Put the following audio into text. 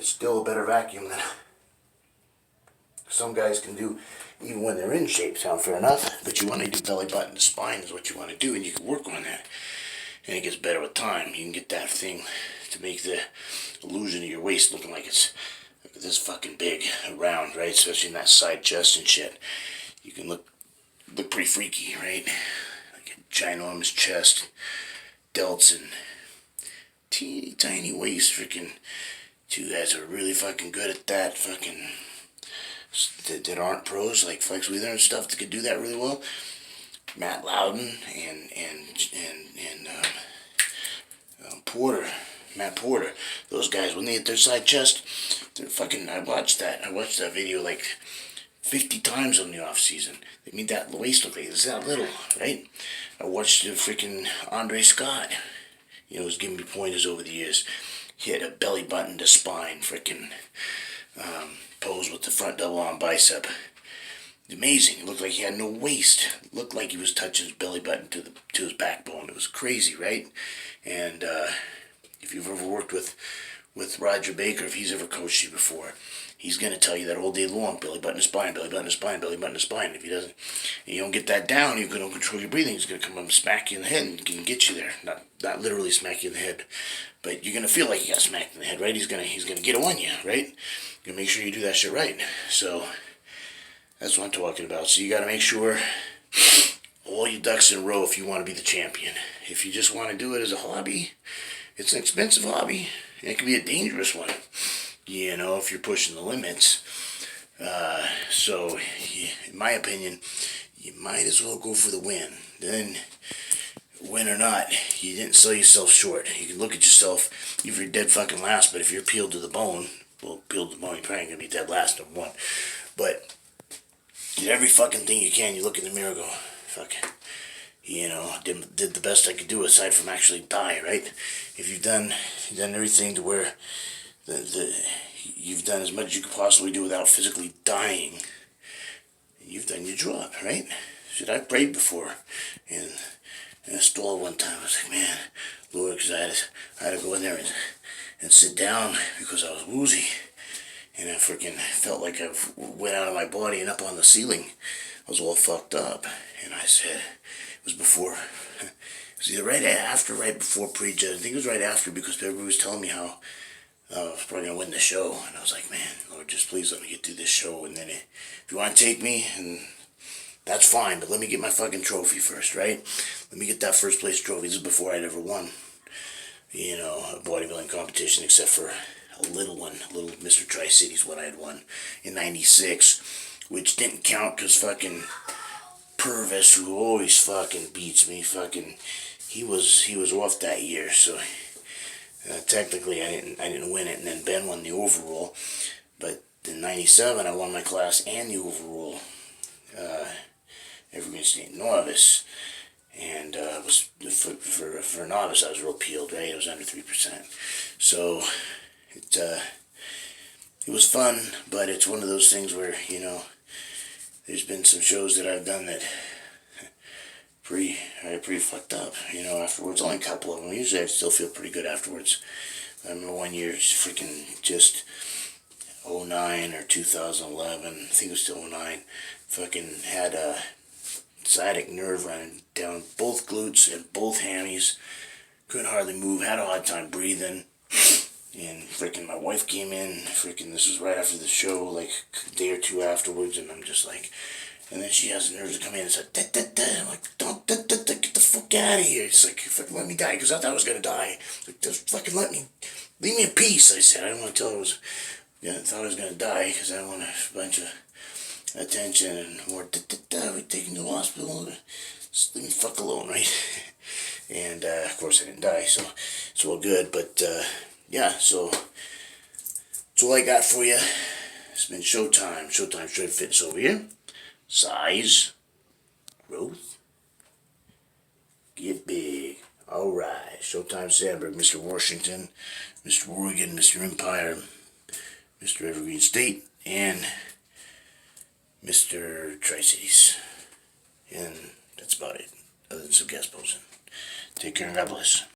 it's still a better vacuum than some guys can do, even when they're in shape. Sound fair enough? But you want to do belly button to spine is what you want to do, and you can work on that. And it gets better with time. You can get that thing to make the illusion of your waist looking like it's this fucking big around, right? Especially in that side chest and shit. You can look pretty freaky, right? Like a ginormous chest, delts, and teeny tiny waist. Freaking two guys are really fucking good at that. Fucking that aren't pros, like Flex Wheeler and stuff, that could do that really well. Matt Loudon and Matt Porter, those guys, when they hit their side chest, they're fucking. I watched that video like 50 times on the off season. They made that waist look like it's that little, right? I watched the freaking Andre Scott. You know, was giving me pointers over the years. He had a belly button to spine, freaking pose with the front double arm bicep. Amazing. It looked like he had no waist. It looked like he was touching his belly button to his backbone. It was crazy, right? And if you've ever worked with Roger Baker, if he's ever coached you before, he's going to tell you that all day long, belly button to spine, belly button to spine, belly button to spine. If he doesn't, and you don't get that down, you're going to control your breathing. He's going to come up and smack you in the head and can get you there. Not literally smack you in the head, but you're going to feel like you got smacked in the head, right? He's going to get on you, right? You're going to make sure you do that shit right. So that's what I'm talking about. So you got to make sure all your ducks in a row if you want to be the champion. If you just want to do it as a hobby, it's an expensive hobby. It can be a dangerous one, you know, if you're pushing the limits. So, in my opinion, you might as well go for the win. Then, win or not, you didn't sell yourself short. You can look at yourself, if you're dead fucking last, but if you're peeled to the bone, well, peeled to the bone, you're probably going to be dead last, number one. But did every fucking thing you can. You look in the mirror and go, fuck, you know, did the best I could do aside from actually die, right? If you've done everything to where you've done as much as you could possibly do without physically dying, you've done your job, right? Shit, I prayed before in a stall one time. I was like, man, Lord, because I had to go in there and sit down because I was woozy. And I freaking felt like I went out of my body and up on the ceiling. I was all fucked up. And I said, it was before, it was either right after, right before pre-judge. I think it was right after because everybody was telling me how I was probably going to win the show. And I was like, man, Lord, just please let me get through this show. And then if you want to take me, and that's fine, but let me get my fucking trophy first, right? Let me get that first place trophy. This is before I'd ever won, you know, a bodybuilding competition, except for a little one, a little Mr. Tri-Cities, what I had won in '96, which didn't count because fucking Purvis, who always fucking beats me, fucking, he was off that year, so technically I didn't win it, and then Ben won the overall, but in '97 I won my class and the overall, Evergreen State novice, and was for a novice I was real peeled, right? I was under 3%, so it was fun, but it's one of those things where, you know, there's been some shows that I've done that pretty fucked up, you know, afterwards. Only a couple of them. Usually I still feel pretty good afterwards. I remember one year, freaking just 09 or 2011, I think it was still 09, fucking had a sciatic nerve running down both glutes and both hammies. Couldn't hardly move, had a hard time breathing. And freaking my wife came in, freaking this was right after the show, like a day or two afterwards, and I'm just like, and then she has the nerves to come in and say, da, da, da. I'm like, don't, get the fuck out of here. It's like, fucking let me die, because I thought I was going to die. Like, just fucking leave me in peace, I said. I didn't want to tell her I thought I was going to die, because I didn't want a bunch of attention and more, we're taking to the hospital, just leave me fuck alone, right? And, of course I didn't die, so it's all good, but, yeah, so that's all I got for you. It's been Showtime. Showtime Straight Fitness over here. Size, growth, get big. Alright, Showtime Sandberg, Mr. Washington, Mr. Oregon, Mr. Empire, Mr. Evergreen State, and Mr. Tri-Cities. And that's about it, other than some guest posing. Take care and God bless.